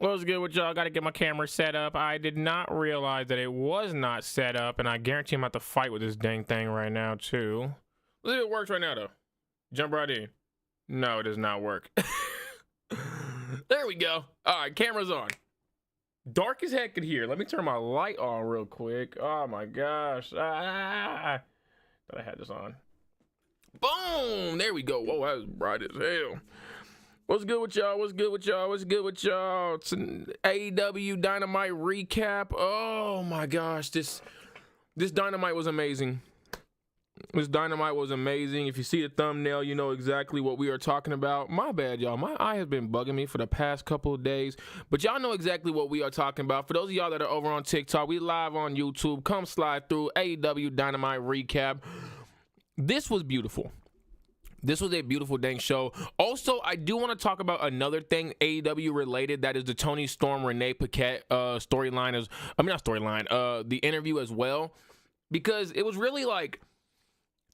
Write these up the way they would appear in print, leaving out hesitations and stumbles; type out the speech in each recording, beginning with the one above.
What's good with y'all? Got to get my camera set up. I did not realize that it was not set up, and I guarantee I'm about to fight with this dang thing right now, too. Let's see if it works right now, though. Jump right in. No, it does not work. There we go. All right, camera's on. Dark as heck in here. Let me turn my light on real quick. Oh, my gosh. Thought I had this on. Boom! There we go. Whoa, that was bright as hell. What's good with y'all? What's good with y'all? What's good with y'all? It's an AEW Dynamite recap. Oh my gosh, this Dynamite was amazing. This Dynamite was amazing. If you see the thumbnail, you know exactly what we are talking about. My bad, y'all. My eye has been bugging me for the past couple of days, but y'all know exactly what we are talking about. For those of y'all that are over on TikTok, we live on YouTube. Come slide through AEW Dynamite recap. This was beautiful. This was a beautiful dang show. Also, I do want to talk about another thing AEW related. That is the Tony Storm, Renee Paquette storyline. The interview as well. Because it was really like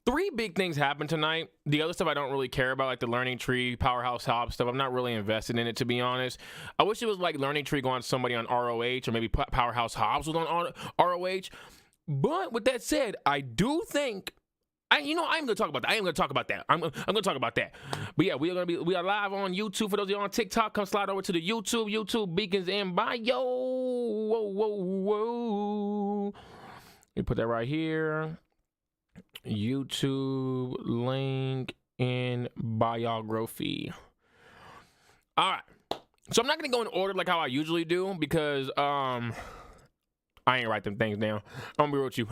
3 big things happened tonight. The other stuff I don't really care about, like the Learning Tree, Powerhouse Hobbs stuff. I'm not really invested in it, to be honest. I wish it was like Learning Tree going to somebody on ROH, or maybe Powerhouse Hobbs was on ROH. But with that said, I do think... I'm going to talk about that. I'm going to talk about that. But yeah, we are live on YouTube. For those of you on TikTok, come slide over to the YouTube beacons in bio. Whoa. Let me put that right here. YouTube link in biography. All right. So I'm not going to go in order like how I usually do because I ain't write them things down. I'm gonna be real with you.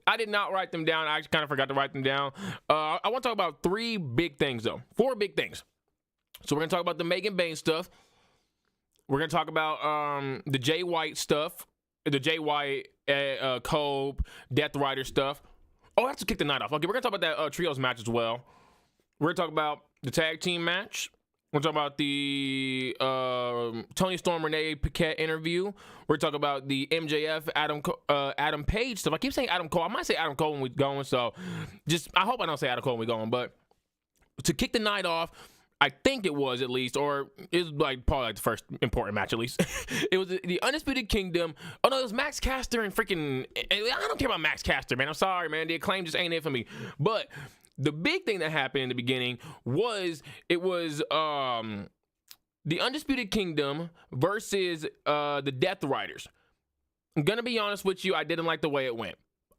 I did not write them down. I actually kind of forgot to write them down. I want to talk about 3 big things, though. 4 big things. So we're gonna talk about the Megan Bayne stuff. We're gonna talk about the Jay White stuff, the Jay White Cope Death Rider stuff. Oh, I have to kick the night off. Okay, we're gonna talk about that trios match as well. We're gonna talk about the tag team match. We're talking about the Tony Storm, Renee Paquette interview. We're talking about the MJF, Adam Page stuff. I keep saying Adam Cole. I might say Adam Cole when we're going, so I hope I don't say Adam Cole when we're going. But to kick the night off, I think it was at least, or it was probably the first important match at least. It was the Undisputed Kingdom. Oh no, it was Max Caster and freaking. I don't care about Max Caster, man. I'm sorry, man. The Acclaim just ain't it for me. But the big thing that happened in the beginning was the Undisputed Kingdom versus the Death Riders. I'm gonna be honest with you, I didn't like the way it went.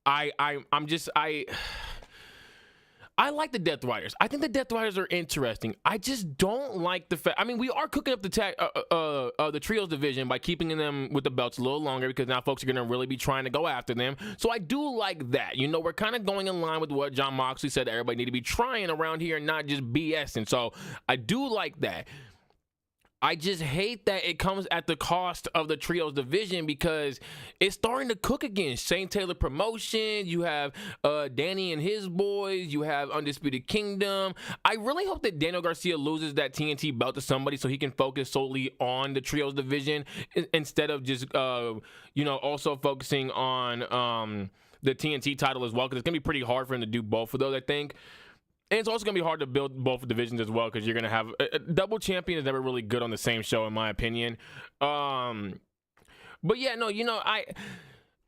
I like the Death Riders. I think the Death Riders are interesting. I just don't like the fact. I mean, we are cooking up the trios division by keeping them with the belts a little longer because now folks are going to really be trying to go after them. So I do like that. We're kind of going in line with what John Moxley said that everybody need to be trying around here and not just BSing. So I do like that. I just hate that it comes at the cost of the trios division because it's starting to cook again. Shane Taylor promotion, you have Danny and his boys, you have Undisputed Kingdom. I really hope that Daniel Garcia loses that TNT belt to somebody so he can focus solely on the trios division instead of just also focusing on the TNT title as well, because it's gonna be pretty hard for him to do both of those, I think. And it's also going to be hard to build both divisions as well because you're going to have a double champion is never really good on the same show, in my opinion. But yeah, no,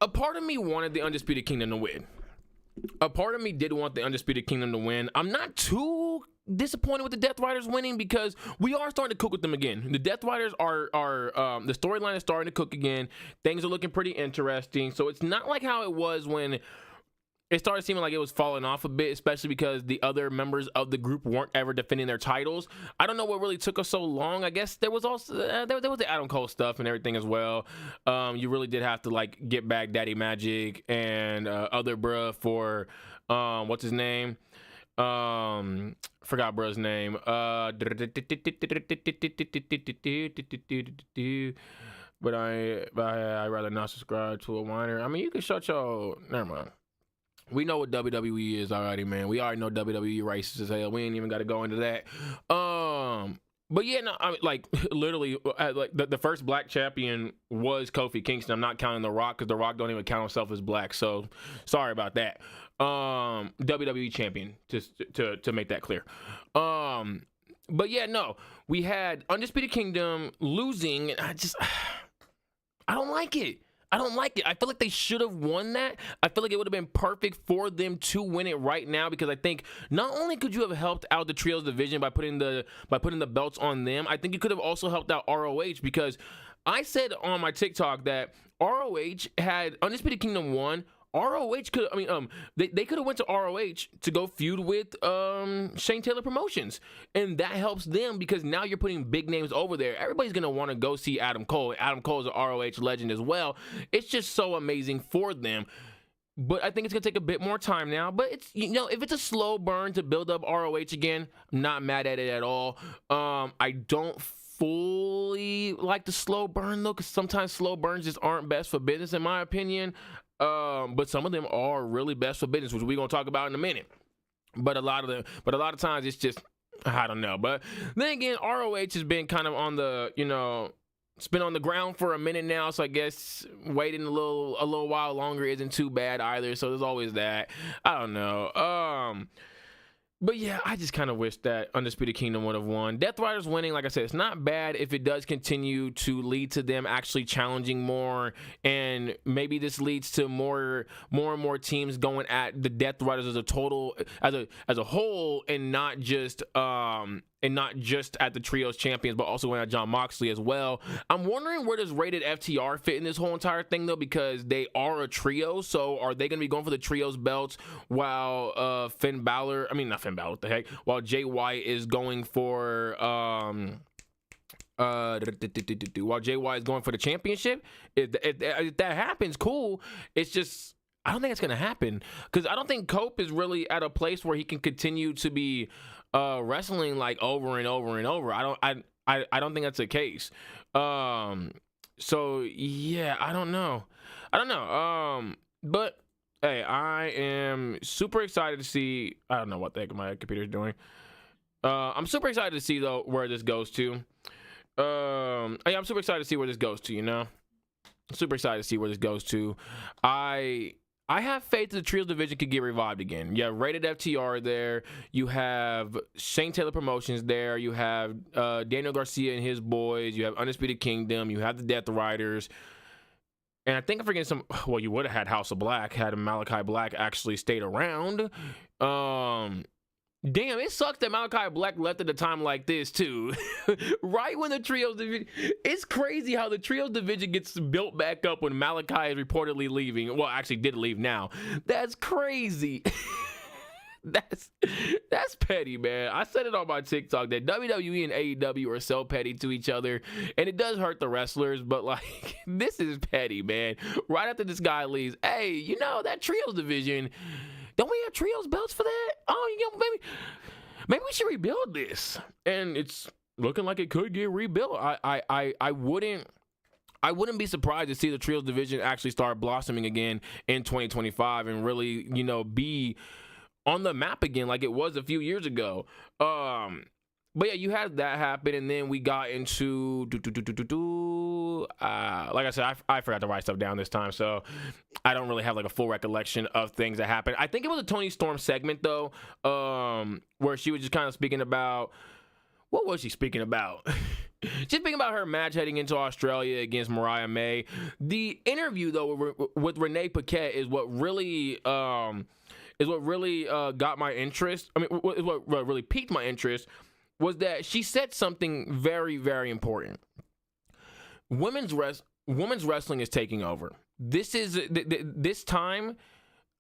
a part of me wanted the Undisputed Kingdom to win. A part of me did want the Undisputed Kingdom to win. I'm not too disappointed with the Death Riders winning because we are starting to cook with them again. The Death Riders are the storyline is starting to cook again. Things are looking pretty interesting. So it's not like how it was when it started seeming like it was falling off a bit, especially because the other members of the group weren't ever defending their titles. I don't know what really took us so long. I guess there was also there was the Adam Cole stuff and everything as well. You really did have to get back Daddy Magic and other bruh for what's his name? Forgot bruh's name. But I rather not subscribe to a whiner. I mean, you can shut your. Never mind. We know what WWE is already, man. We already know WWE racist as hell. We ain't even got to go into that. But yeah, no, I mean, literally, the first black champion was Kofi Kingston. I'm not counting The Rock because The Rock don't even count himself as black. So sorry about that. WWE champion, just to make that clear. But yeah, no, we had Undisputed Kingdom losing, and I don't like it. I don't like it. I feel like they should have won that. I feel like it would have been perfect for them to win it right now, because I think not only could you have helped out the Trios division by putting the belts on them, I think you could have also helped out ROH, because I said on my TikTok that ROH had Undisputed Kingdom won. ROH could, they could have went to ROH to go feud with Shane Taylor Promotions, and that helps them because now you're putting big names over there. Everybody's gonna want to go see Adam Cole. Adam Cole is an ROH legend as well. It's just so amazing for them. But I think it's gonna take a bit more time now. But it's, if it's a slow burn to build up ROH again, I'm not mad at it at all. I don't fully like the slow burn though, because sometimes slow burns just aren't best for business in my opinion. But some of them are really best for business, which we're gonna talk about in a minute. But a lot of times it's just, I don't know. But then again, ROH has been kind of on the, it's been on the ground for a minute now, so I guess waiting a little while longer isn't too bad either. So there's always that. I don't know. But yeah, I just kind of wish that Undisputed Kingdom would have won. Death Riders winning, like I said, it's not bad if it does continue to lead to them actually challenging more, and maybe this leads to more and more teams going at the Death Riders as a total, as a whole, and not just at the Trios champions, but also going at Jon Moxley as well. I'm wondering where does Rated FTR fit in this whole entire thing though, because they are a trio. So are they going to be going for the Trios belts while while Jay White is going for while Jay White is going for the championship? If that happens, cool. It's just, I don't think it's going to happen, because I don't think Cope is really at a place where he can continue to be wrestling like over and over and over. I don't think that's the case. So yeah, I don't know. But hey, I am super excited to see. I don't know what the heck my computer's doing. I'm super excited to see though where this goes to. I'm super excited to see where this goes to. Super excited to see where this goes to. I have faith that the Trios division could get revived again. You have Rated FTR there. You have Shane Taylor Promotions there. You have Daniel Garcia and his boys. You have Undisputed Kingdom. You have the Death Riders. And I think I'm forgetting some. Well, you would have had House of Black had Malachi Black actually stayed around. Damn, it sucks that Malachi Black left at a time like this too. Right when the Trios division, it's crazy how the Trios division gets built back up when Malachi is reportedly leaving. Well, actually did leave now. That's crazy. That's petty, man. I said it on my TikTok that WWE and AEW are so petty to each other, and it does hurt the wrestlers, but like, this is petty, man. Right after this guy leaves, hey, that Trios division, don't we have Trios belts for that? Oh, maybe we should rebuild this. And it's looking like it could get rebuilt. I wouldn't be surprised to see the Trios division actually start blossoming again in 2025 and really, be on the map again like it was a few years ago. But yeah, you had that happen, and then we got into like I said, I forgot to write stuff down this time, so I don't really have like a full recollection of things that happened. I think it was a Toni Storm segment though, where she was just kind of speaking about, what was she speaking about? Just speaking about her match heading into Australia against Mariah May. The interview though with Renee Paquette is what really got my interest. Is what really piqued my interest, was that she said something very, very important. Women's wrestling is taking over. This is this time.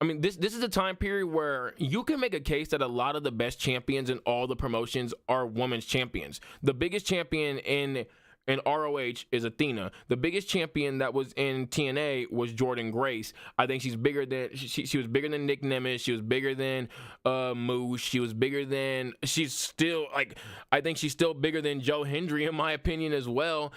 This is a time period where you can make a case that a lot of the best champions in all the promotions are women's champions. The biggest champion in ROH is Athena. The biggest champion that was in TNA was Jordynne Grace. I think she's bigger than she was bigger than Nick Nemeth. She was bigger than Moose. She's still I think she's still bigger than Joe Hendry in my opinion as well.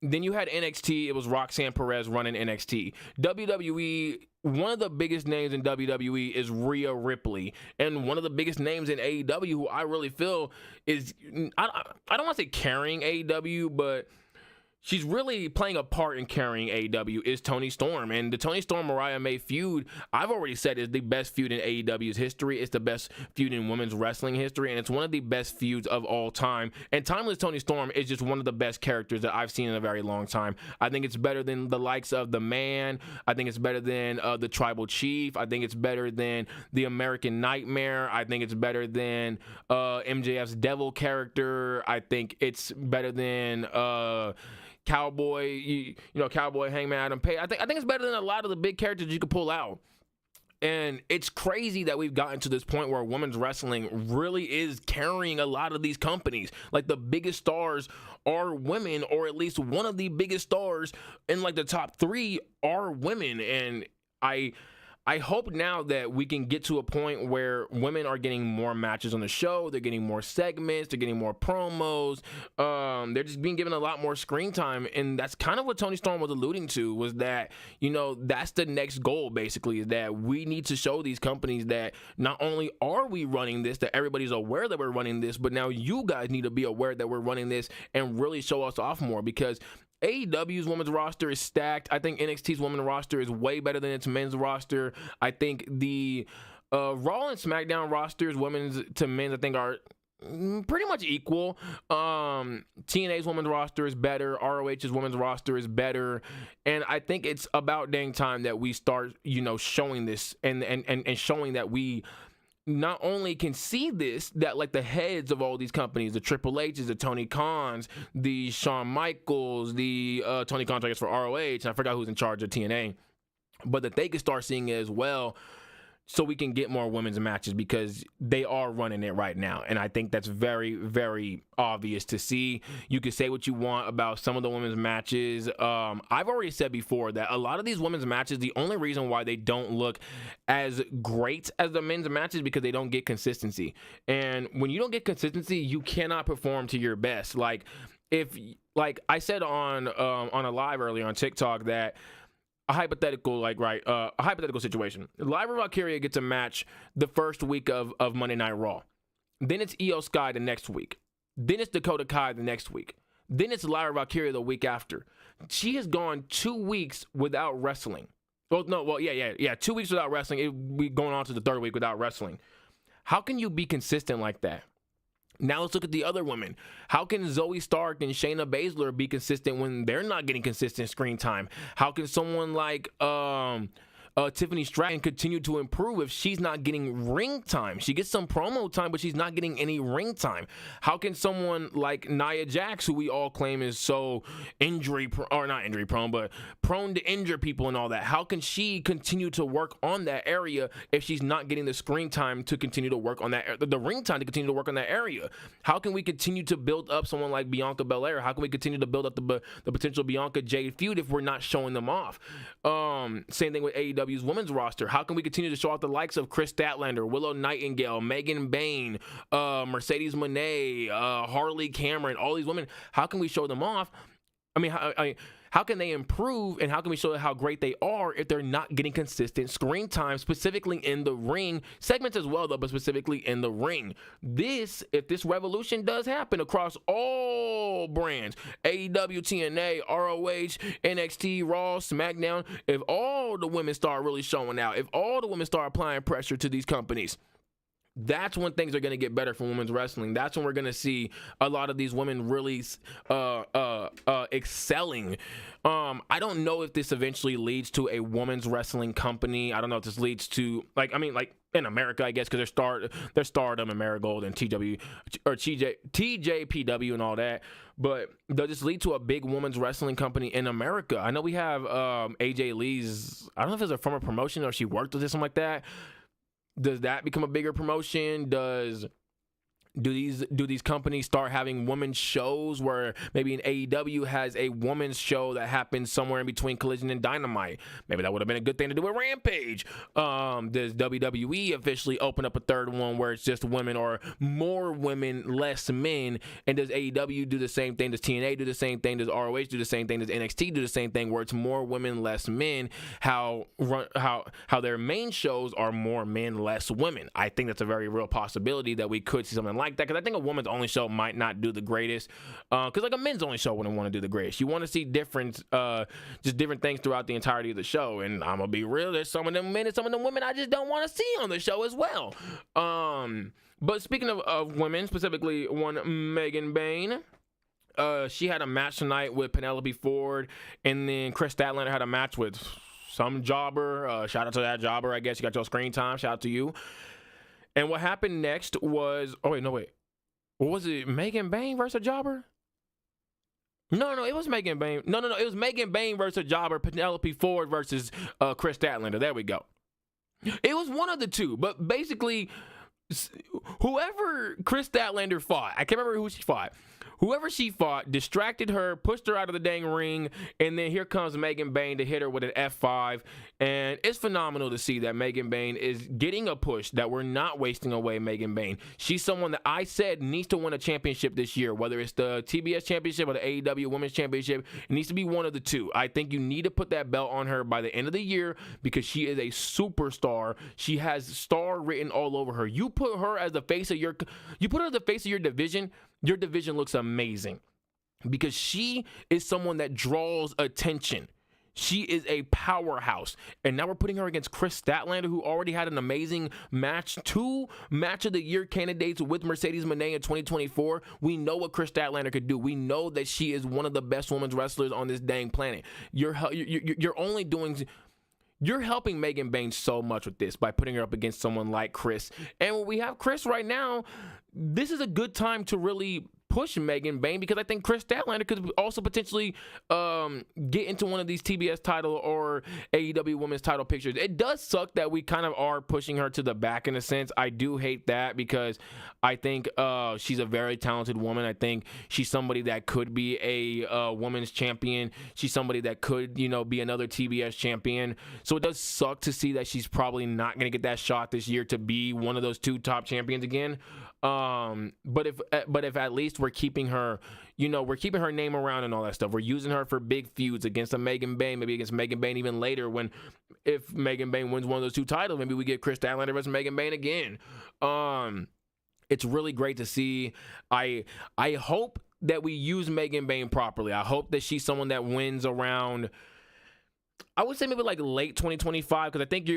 Then you had NXT. It was Roxanne Perez running NXT. WWE, one of the biggest names in WWE is Rhea Ripley. And one of the biggest names in AEW, who I really feel is, I don't want to say carrying AEW, but she's really playing a part in carrying AEW is Toni Storm. And the Toni Storm Mariah May feud, I've already said, is the best feud in AEW's history. It's the best feud in women's wrestling history, and it's one of the best feuds of all time. And Timeless Toni Storm is just one of the best characters that I've seen in a very long time. I think it's better than the likes of The Man. I think it's better than the Tribal Chief. I think it's better than the American Nightmare. I think it's better than MJF's Devil character. I think it's better than Cowboy, Cowboy, Hangman Adam Page. I think it's better than a lot of the big characters you could pull out. And it's crazy that we've gotten to this point where women's wrestling really is carrying a lot of these companies. Like, the biggest stars are women, or at least one of the biggest stars in like the top 3 are women. And I hope now that we can get to a point where women are getting more matches on the show. They're getting more segments. They're getting more promos. They're just being given a lot more screen time. And that's kind of what Toni Storm was alluding to, was that, that's the next goal, basically, is that we need to show these companies that not only are we running this, that everybody's aware that we're running this, but now you guys need to be aware that we're running this and really show us off more, because AEW's women's roster is stacked. I think NXT's women's roster is way better than its men's roster. I think the Raw and SmackDown rosters, women's to men's, I think are pretty much equal. TNA's women's roster is better. ROH's women's roster is better. And I think it's about dang time that we start, showing this and showing that we not only can see this, that like the heads of all these companies, the Triple H's, the Tony Khans, the Shawn Michaels, the Tony Khan, I guess, for ROH, and I forgot who's in charge of TNA, but that they can start seeing it as well, so we can get more women's matches, because they are running it right now. And I think that's very, very obvious to see. You can say what you want about some of the women's matches. I've already said before that a lot of these women's matches, the only reason why they don't look as great as the men's matches is because they don't get consistency. And when you don't get consistency, you cannot perform to your best. Like I said on a live earlier on TikTok that a hypothetical situation. Lyra Valkyria gets a match the first week of Monday Night Raw. Then it's Io Sky the next week. Then it's Dakota Kai the next week. Then it's Lyra Valkyria the week after. She has gone 2 weeks without wrestling. 2 weeks without wrestling. We going on to the 3rd week without wrestling. How can you be consistent like that? Now let's look at the other women. How can Zoe Stark and Shayna Baszler be consistent when they're not getting consistent screen time? How can someone like Tiffany Stratton continue to improve if she's not getting ring time? She gets some promo time, but she's not getting any ring time. How can someone like Nia Jax, who we all claim is so not injury prone, but prone to injure people and all that, how can she continue to work on that area if she's not getting the screen time to continue to work on that, the ring time to continue to work on that area? How can we continue to build up someone like Bianca Belair? How can we continue to build up the potential Bianca Jade feud if we're not showing them off? Same thing with AEW's women's roster. How can we continue to show off the likes of Chris Statlander, Willow Nightingale, Megan Bayne, Mercedes Moné, Harley Cameron, all these women? How can we show them off? How can they improve, and how can we show how great they are if they're not getting consistent screen time, specifically in the ring, segments as well though, but specifically in the ring? If this revolution does happen across all brands, AEW, TNA, ROH, NXT, Raw, SmackDown, if all the women start really showing out, if all the women start applying pressure to these companies, that's when things are going to get better for women's wrestling. That's when we're going to see a lot of these women really excelling. I don't know if this eventually leads to a women's wrestling company. I don't know if this leads to in America, I guess, because there's Stardom and Marigold and TJPW and all that. But does this lead to a big women's wrestling company in America? I know we have AJ Lee's, I don't know if it's a former promotion or she worked with it, something like that. Does that become a bigger promotion? Do these companies start having women's shows where maybe an AEW has a women's show that happens somewhere in between Collision and Dynamite? Maybe that would have been a good thing to do with Rampage. Does WWE officially open up a third one where it's just women, or more women, less men? And does AEW do the same thing? Does TNA do the same thing? Does ROH do the same thing? Does NXT do the same thing where it's more women, less men? How their main shows are more men, less women? I think that's a very real possibility that we could see something like that, because I think a woman's only show might not do the greatest. Because like a men's only show wouldn't want to do the greatest. You want to see different, just different things throughout the entirety of the show. And I'm gonna be real, there's some of them men and some of them women I just don't want to see on the show as well. But speaking of women, specifically one Megan Bayne. She had a match tonight with Penelope Ford, and then Chris Statlander had a match with some jobber. Shout out to that jobber, I guess. You got your screen time. Shout out to you. And what happened next was, what was it? Megan Bayne versus a jobber? No, it was Megan Bayne. No, it was Megan Bayne versus a jobber. Penelope Ford versus Chris Statlander. There we go. It was one of the two, but basically, whoever Chris Statlander fought, I can't remember who she fought. Whoever she fought distracted her, pushed her out of the dang ring, and then here comes Megan Bayne to hit her with an F5. And it's phenomenal to see that Megan Bayne is getting a push, that we're not wasting away Megan Bayne. She's someone that I said needs to win a championship this year, whether it's the TBS championship or the AEW Women's Championship. It needs to be one of the two. I think you need to put that belt on her by the end of the year because she is a superstar. She has star written all over her. You put her as the face of your division. Your division looks amazing because she is someone that draws attention. She is a powerhouse. And now we're putting her against Chris Statlander, who already had an amazing match. 2 match of the year candidates with Mercedes Moné in 2024. We know what Chris Statlander could do. We know that she is one of the best women's wrestlers on this dang planet. You're helping Megan Bayne so much with this by putting her up against someone like Chris. And when we have Chris right now, this is a good time to really push Megan Bayne because I think Chris Statlander could also potentially get into one of these TBS title or AEW women's title pictures. It does suck that we kind of are pushing her to the back in a sense. I do hate that because I think she's a very talented woman. I think she's somebody that could be a women's champion. She's somebody that could, be another TBS champion. So it does suck to see that she's probably not going to get that shot this year to be one of those 2 top champions again. But if at least we're keeping her, we're keeping her name around and all that stuff. We're using her for big feuds against a Megan Bayne, maybe against Megan Bayne even later if Megan Bayne wins one of those 2 titles, maybe we get Chris Statlander versus Megan Bayne again. It's really great to see. I hope that we use Megan Bayne properly. I hope that she's someone that wins around, I would say maybe like late 2025, because I think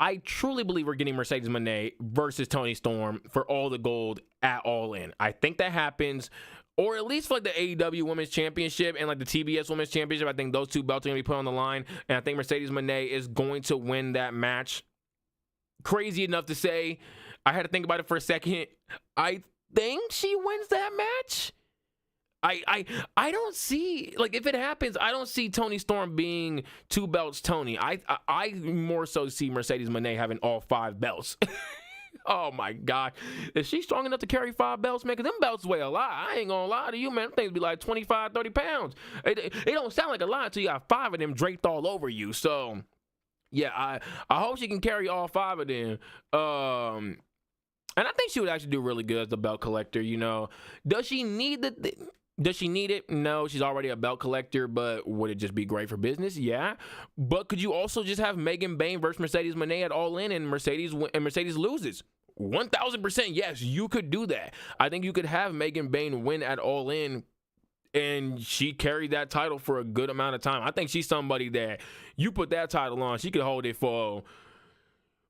I truly believe we're getting Mercedes Moné versus Toni Storm for all the gold at All In. I think that happens, or at least for like the AEW Women's Championship and like the TBS Women's Championship. I think those 2 belts are going to be put on the line, and I think Mercedes Moné is going to win that match. Crazy enough to say, I had to think about it for a second. I think she wins that match. I don't see, like, if it happens, I don't see Toni Storm being 2 belts Toni. I more so see Mercedes Moné having all 5 belts. Oh my God. Is she strong enough to carry 5 belts, man? Because them belts weigh a lot. I ain't gonna lie to you, man. Them things be like 25, 30 pounds. It don't sound like a lot until you got 5 of them draped all over you. So, yeah, I hope she can carry all 5 of them. And I think she would actually do really good as the belt collector, Does she need Does she need it? No, she's already a belt collector, but would it just be great for business? Yeah. But could you also just have Megan Bayne versus Mercedes Moné at All In and Mercedes loses? 1,000% yes, you could do that. I think you could have Megan Bayne win at All In and she carried that title for a good amount of time. I think she's somebody that you put that title on, she could hold it for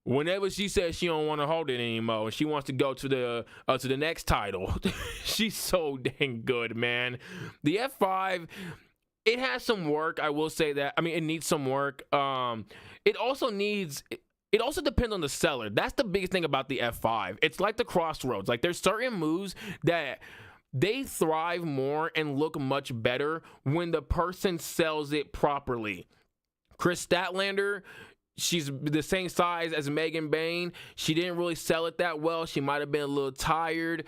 whenever she says she don't want to hold it anymore and she wants to go to the next title. She's so dang good, man. The F5, it has some work. I will say that. I mean, it needs some work. It also depends on the seller. That's the biggest thing about the F5. It's like the Crossroads. Like, there's certain moves that they thrive more and look much better when the person sells it properly. Chris Statlander, she's the same size as Megan Bayne. She didn't really sell it that well. She might have been a little tired.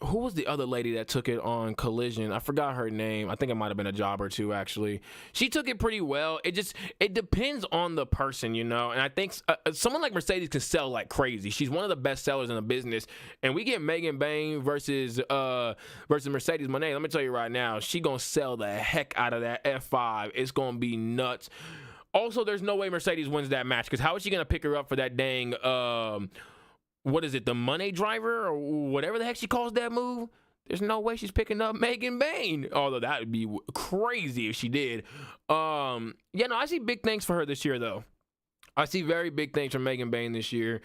Who was the other lady that took it on Collision? I forgot her name. I think it might have been a jobber too, actually. She took it pretty well. It depends on the person, And I think someone like Mercedes can sell like crazy. She's one of the best sellers in the business. And we get Megan Bayne versus Mercedes Moné. Let me tell you right now, she gonna sell the heck out of that F5. It's gonna be nuts. Also, there's no way Mercedes wins that match because how is she gonna pick her up for that dang what is it, the money driver or whatever the heck she calls that move. There's no way she's picking up Megan Bayne. Although that would be crazy if she did. Yeah, no, I see big things for her this year, though. I see very big things from Megan Bayne this year.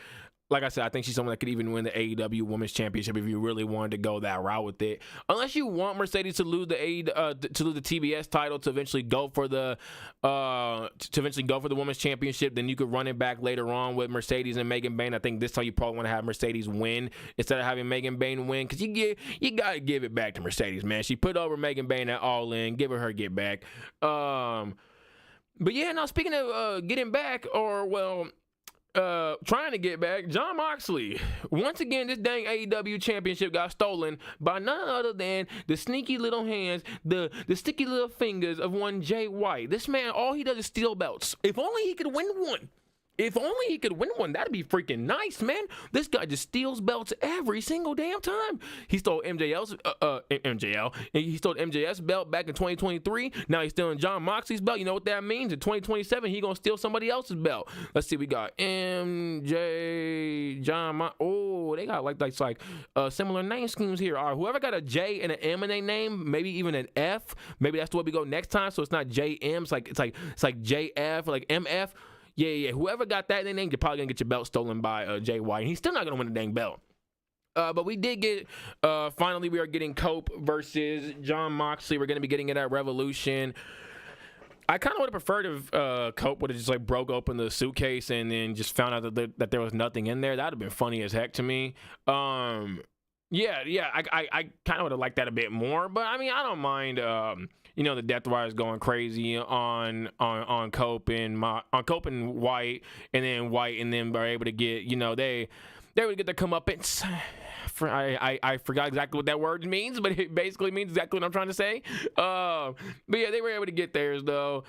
Like I said, I think she's someone that could even win the AEW Women's Championship if you really wanted to go that route with it. Unless you want Mercedes to lose the TBS title to eventually go for the Women's Championship, then you could run it back later on with Mercedes and Megan Bayne. I think this time you probably want to have Mercedes win instead of having Megan Bayne win, because you gotta give it back to Mercedes, man. She put over Megan Bayne at All In. Give her get back. But yeah, now speaking of getting back, or trying to get back, Jon Moxley. Once again, this dang AEW championship got stolen by none other than the sneaky little hands, the sticky little fingers of one Jay White. This man, all he does is steal belts. If only he could win one. If only he could win one, that'd be freaking nice, man. This guy just steals belts every single damn time. He stole He stole MJF's belt back in 2023. Now he's stealing Jon Moxley's belt. You know what that means? In 2027, he gonna steal somebody else's belt. Let's see, we got MJ, oh, they got like similar name schemes here. All right, whoever got a J and an M in their name, maybe even an F, maybe that's the way we go next time. So it's not JM, it's like JF, or like MF. Yeah. Whoever got that in their name, you're probably going to get your belt stolen by Jay White. He's still not going to win the dang belt. But we did get, finally, we are getting Cope versus Jon Moxley. We're going to be getting it at Revolution. I kind of would have preferred if Cope would have just broke open the suitcase and then just found out that there was nothing in there. That would have been funny as heck to me. I kind of would have liked that a bit more. But, I mean, I don't mind... the Death Riders going crazy on Cope and White, and then White and them are able to get, they would get their comeuppance. I forgot exactly what that word means, but it basically means exactly what I'm trying to say. But yeah, they were able to get theirs though.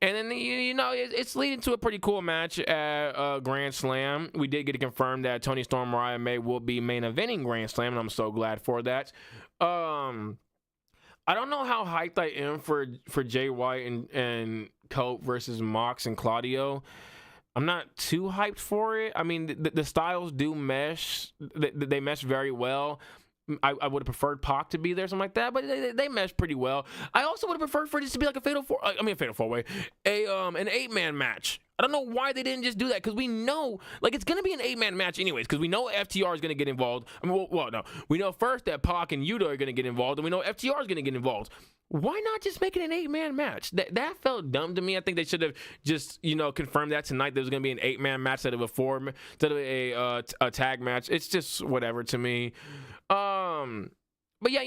And then, it's leading to a pretty cool match at Grand Slam. We did get it confirmed that Toni Storm, Mariah May will be main eventing Grand Slam, and I'm so glad for that. I don't know how hyped I am for Jay White and Cope versus Mox and Claudio. I'm not too hyped for it. I mean, the styles do mesh. They mesh very well. I would have preferred Pac to be there, something like that, but they mesh pretty well. I also would have preferred for this to be like a fatal four-way, an 8-man match. I don't know why they didn't just do that, because we know, it's going to be an 8-man match anyways, because we know FTR is going to get involved. I mean, no. We know first that Pac and Yuta are going to get involved, and we know FTR is going to get involved. Why not just make it an 8-man match? That felt dumb to me. I think they should have just, confirmed that tonight there was going to be an 8-man match instead of a tag match. It's just whatever to me. But yeah,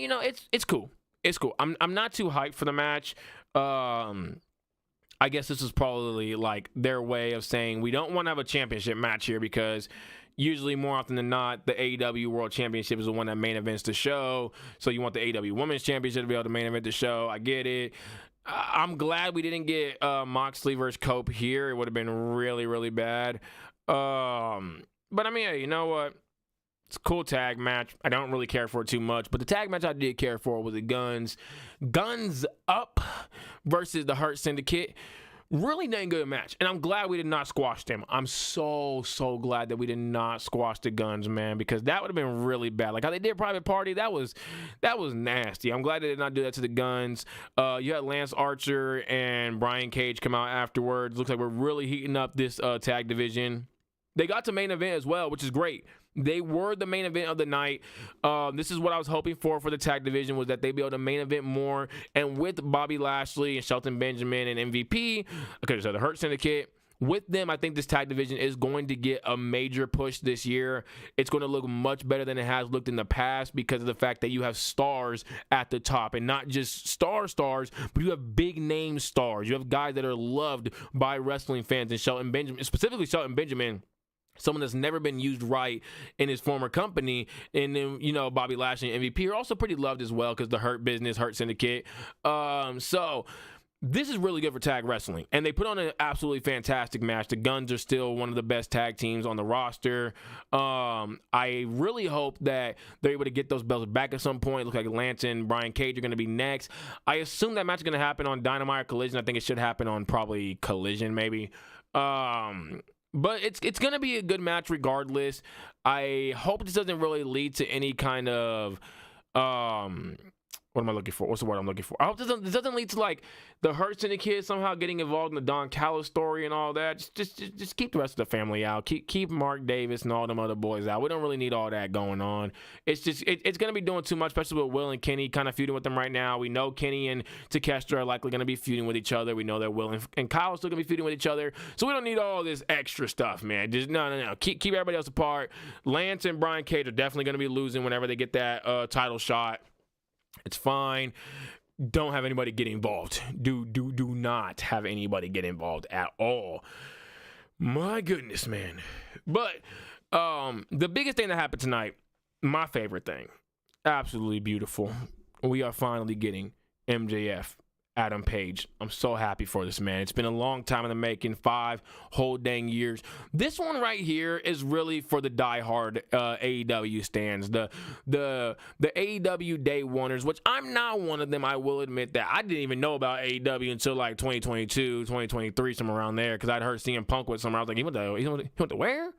it's cool. It's cool. I'm not too hyped for the match. I guess this is probably their way of saying we don't want to have a championship match here, because usually more often than not, the AEW World Championship is the one that main events the show. So you want the AEW Women's Championship to be able to main event the show. I get it. I'm glad we didn't get Moxley versus Cope here. It would have been really, really bad. But I mean, hey, you know what? It's a cool tag match. I don't really care for it too much. But the tag match I did care for was the Guns Up versus the Hurt Syndicate. Really dang good match. And I'm glad we did not squash them. I'm so glad that we did not squash the Guns, man, because that would have been really bad. Like how they did Private Party, that was nasty. I'm glad they did not do that to the Guns. You had Lance Archer and Brian Cage come out afterwards. Looks like we're really heating up this tag division. They got to main event as well, which is great. They were the main event of the night. This is what I was hoping for the tag division, was that they'd be able to main event more. And with Bobby Lashley and Shelton Benjamin and MVP, so the Hurt Syndicate, with them, I think this tag division is going to get a major push this year. It's going to look much better than it has looked in the past, because of the fact that you have stars at the top, and not just stars, but you have big name stars. You have guys that are loved by wrestling fans, and specifically Shelton Benjamin, someone that's never been used right in his former company. And then, Bobby Lashley and MVP are also pretty loved as well, because the Hurt Business, Hurt Syndicate. So this is really good for tag wrestling. And they put on an absolutely fantastic match. The Guns are still one of the best tag teams on the roster. I really hope that they're able to get those belts back at some point. Looks like Lance and Brian Cage are going to be next. I assume that match is going to happen on Dynamite or Collision. I think it should happen on probably Collision, maybe. But it's gonna be a good match regardless. I hope this doesn't really lead to any kind of what am I looking for? What's the word I'm looking for? I hope this doesn't lead to like the Hurt Syndicate somehow getting involved in the Don Callis story and all that. Just keep the rest of the family out. Keep Mark Davis and all them other boys out. We don't really need all that going on. It's just it's gonna be doing too much, especially with Will and Kenny kind of feuding with them right now. We know Kenny and Takeshita are likely gonna be feuding with each other. We know that Will and Kyle are still gonna be feuding with each other. So we don't need all this extra stuff, man. Just no. Keep everybody else apart. Lance and Brian Cage are definitely gonna be losing whenever they get that title shot. It's fine. Don't have anybody get involved. Do not have anybody get involved at all. My goodness, man. But the biggest thing that happened tonight, my favorite thing, absolutely beautiful. We are finally getting MJF, Adam Page. I'm so happy for this, man. It's been a long time in the making, 5 whole dang years. This one right here is really for the diehard AEW stands, the AEW day oneers, which I'm not one of them. I will admit that. I didn't even know about AEW until like 2022, 2023, somewhere around there, because I'd heard CM Punk with somewhere. I was like, he went to where?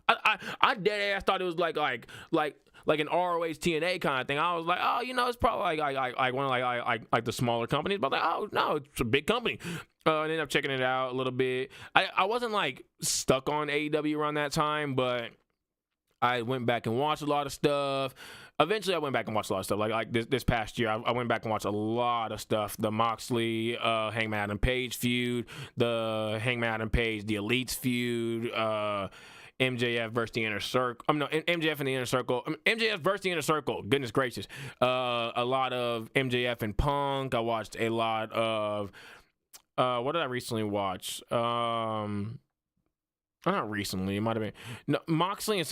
I dead ass thought it was like an ROH TNA kind of thing. I was like, oh, it's probably like one of like the smaller companies. But like, oh no, it's a big company. I ended up checking it out a little bit. I wasn't like stuck on AEW around that time, but I went back and watched a lot of stuff. Eventually, I went back and watched a lot of stuff. Like this past year, I went back and watched a lot of stuff. The Moxley, Hangman Adam Page feud, the Hangman Adam Page, the Elites feud, MJF versus the Inner Circle. MJF and the Inner Circle. MJF versus the Inner Circle. Goodness gracious. A lot of MJF and Punk. I watched a lot of. What did I recently watch? Not recently. It might have been Moxley and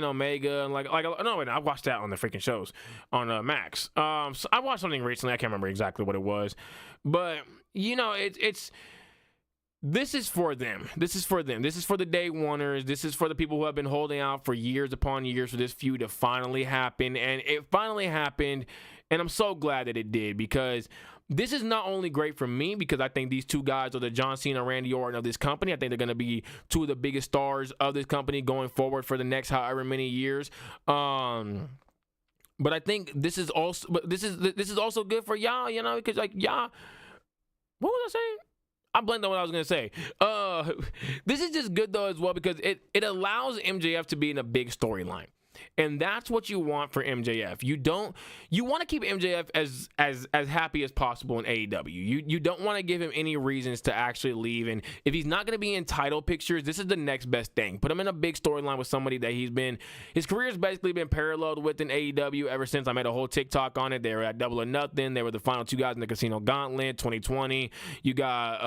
Omega, and I watched that on the freaking shows on Max. So I watched something recently. I can't remember exactly what it was, but it's. This is for them. This is for them. This is for the day oneers. This is for the people who have been holding out for years upon years for this feud to finally happen. And it finally happened. And I'm so glad that it did, because this is not only great for me, because I think these two guys are the John Cena, Randy Orton of this company. I think they're going to be two of the biggest stars of this company going forward for the next however many years. But I think this is also good for y'all, because like y'all, what was I saying? I blanked on what I was going to say. This is just good, though, as well, because it allows MJF to be in a big storyline. And that's what you want for MJF. You want to keep MJF as happy as possible in AEW. You don't want to give him any reasons to actually leave. And if he's not going to be in title pictures, this is the next best thing. Put him in a big storyline with somebody that his career has basically been paralleled with in AEW ever since. I made a whole TikTok on it. They were at Double or Nothing. They were the final 2 guys in the Casino Gauntlet 2020. You got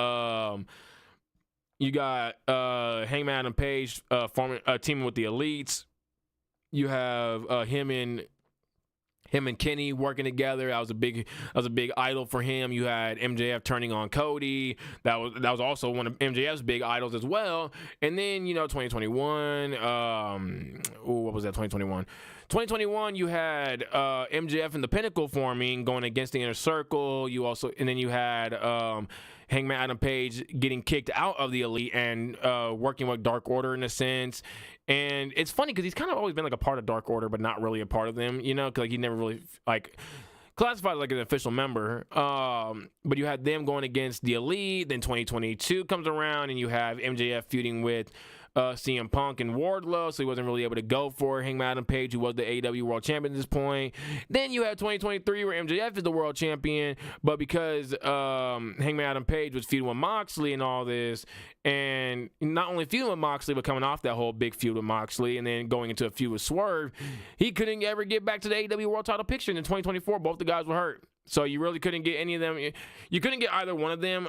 Hangman Adam Page teaming with the Elites. You have him and Kenny working together. That was a big idol for him. You had MJF turning on Cody. That was also one of MJF's big idols as well. And then 2021. What was that? 2021. 2021. You had MJF and the Pinnacle forming, going against the Inner Circle. And then you had Hangman Adam Page getting kicked out of the Elite and working with Dark Order in a sense. And it's funny because he's kind of always been like a part of Dark Order, but not really a part of them, because like he never really like classified like an official member. But you had them going against the Elite. Then 2022 comes around, and you have MJF feuding with CM Punk and Wardlow, so he wasn't really able to go for Hangman Adam Page, who was the AEW World Champion at this point. Then you have 2023 where MJF is the World Champion, but because Hangman Adam Page was feuding with Moxley and all this, and not only feuding with Moxley, but coming off that whole big feud with Moxley and then going into a feud with Swerve, he couldn't ever get back to the AEW World Title picture. And in 2024, both the guys were hurt, so you really couldn't get any of them. You couldn't get either one of them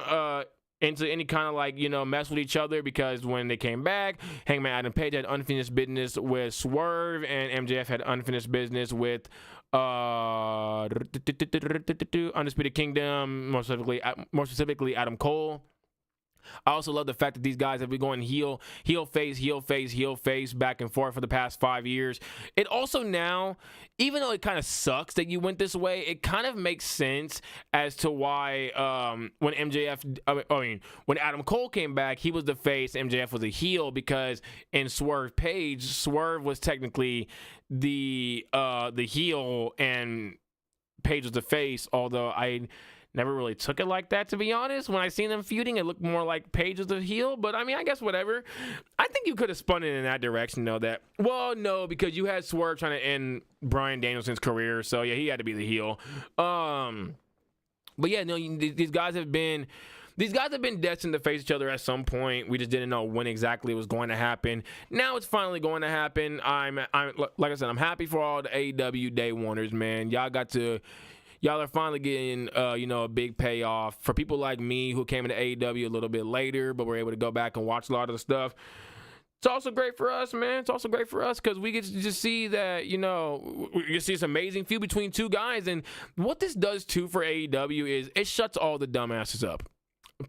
into any kind of like mess with each other, because when they came back, Hangman Adam Page had unfinished business with Swerve, and MJF had unfinished business with Undisputed Kingdom, more specifically Adam Cole. I also love the fact that these guys have been going heel face back and forth for the past 5 years. It also now, even though it kind of sucks that you went this way, it kind of makes sense as to why when when Adam Cole came back, he was the face, MJF was a heel, because in Swerve Page, Swerve was technically the heel and Page was the face, although I never really took it like that, to be honest. When I seen them feuding, it looked more like Page was the heel, but I mean, I guess whatever. I think you could have spun it in that direction, though, no, because you had Swerve trying to end Bryan Danielson's career, so yeah, he had to be the heel. But yeah, no, these guys have been destined to face each other at some point. We just didn't know when exactly it was going to happen. Now it's finally going to happen. I'm like I said, I'm happy for all the AEW day oneers, man. Y'all are finally getting, a big payoff. For people like me who came into AEW a little bit later, but were able to go back and watch a lot of the stuff, it's also great for us, man. It's also great for us because we get to just see that, we get to see this amazing feud between two guys. And what this does, too, for AEW is it shuts all the dumbasses up.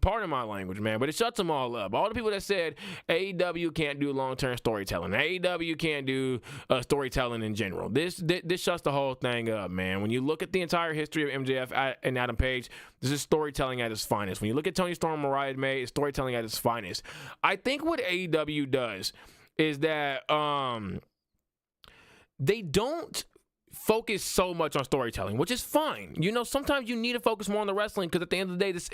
Pardon my language, man, but it shuts them all up. All the people that said AEW can't do long-term storytelling, AEW can't do storytelling in general. This shuts the whole thing up, man. When you look at the entire history of MJF and Adam Page, this is storytelling at its finest. When you look at Tony Storm and Mariah May, it's storytelling at its finest. I think what AEW does is that they don't focus so much on storytelling, which is fine. Sometimes you need to focus more on the wrestling because at the end of the day, this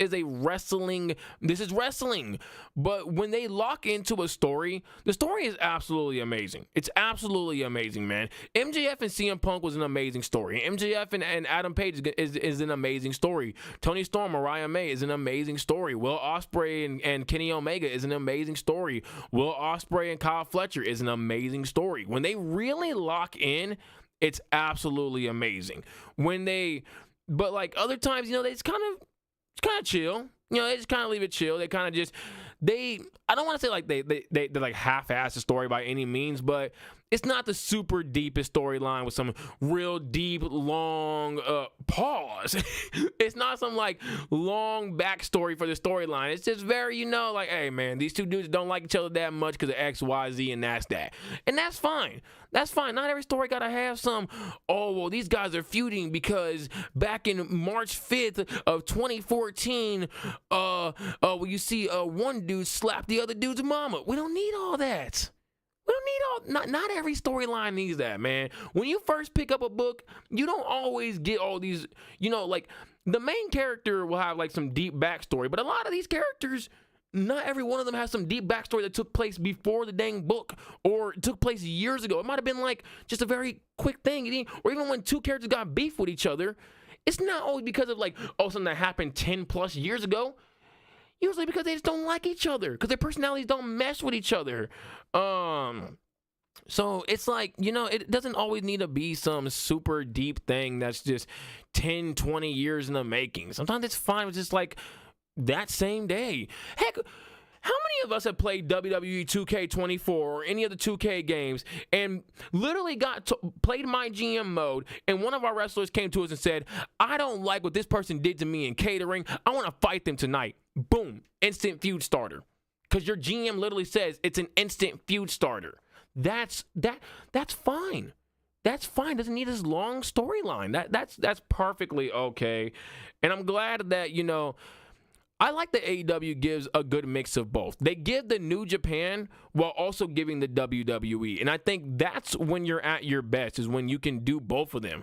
is wrestling. But when they lock into a story, the story is absolutely amazing. It's absolutely amazing, man. MJF and CM Punk was an amazing story. MJF and Adam Page is an amazing story. Tony Storm, Mariah May is an amazing story. Will Ospreay and Kenny Omega is an amazing story. Will Ospreay and Kyle Fletcher is an amazing story. When they really lock in, it's absolutely amazing. But like other times, they just kind of chill. They just kind of leave it chill. They kind of just, I don't want to say like they like half-ass the story by any means, but it's not the super deepest storyline with some real deep, long pause. It's not some like long backstory for the storyline. It's just very, like, hey man, these two dudes don't like each other that much because of X, Y, Z, and that's that. And that's fine. That's fine. Not every story gotta have some, these guys are feuding because back in March 5th of 2014, you see one dude slap the other dude's mama. We don't need all that. We don't need not every storyline needs that, man. When you first pick up a book, you don't always get all these, like the main character will have like some deep backstory, but a lot of these characters, not every one of them has some deep backstory that took place before the dang book or took place years ago. It might have been like just a very quick thing, or even when two characters got beef with each other, it's not always because of like, something that happened 10 plus years ago. Usually because they just don't like each other, because their personalities don't mesh with each other. So it's like, it doesn't always need to be some super deep thing that's just 10, 20 years in the making. Sometimes it's fine with just like that same day. Heck, how many of us have played WWE 2K24 or any of the 2K games and literally played my GM mode, and one of our wrestlers came to us and said, I don't like what this person did to me in catering. I want to fight them tonight. Boom. Instant feud starter. Because your GM literally says it's an instant feud starter. That's fine. That's fine. Doesn't need this long storyline. That's perfectly okay. And I'm glad that, I like that AEW gives a good mix of both. They give the New Japan while also giving the WWE. And I think that's when you're at your best, is when you can do both of them.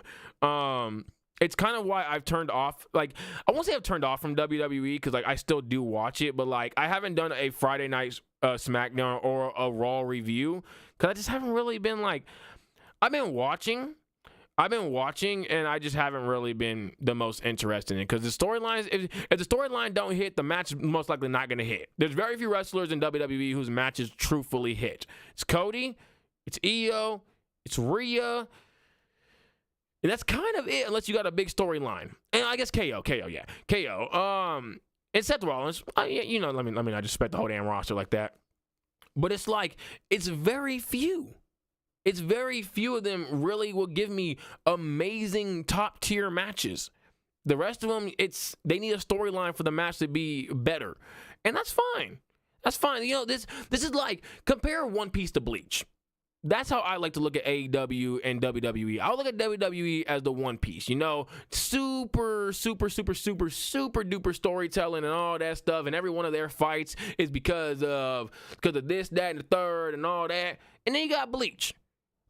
It's kind of why I've turned off, like, I won't say I've turned off from WWE because, like, I still do watch it, but, like, I haven't done a Friday night SmackDown or a Raw review because I just haven't really been, like, I've been watching, and I just haven't really been the most interested in it because the storylines, if the storyline don't hit, the match is most likely not going to hit. There's very few wrestlers in WWE whose matches truthfully hit. It's Cody, it's Io, it's Rhea, and that's kind of it unless you got a big storyline. And I guess KO. And Seth Rollins, let me not just spec the whole damn roster like that. But it's like, it's very few. It's very few of them really will give me amazing top tier matches. The rest of them, they need a storyline for the match to be better. And that's fine. That's fine. You know, this is like, compare One Piece to Bleach. That's how I like to look at AEW and WWE. I look at WWE as the One Piece, you know, super duper storytelling and all that stuff. And every one of their fights is because of this, that, and the third and all that. And then you got Bleach.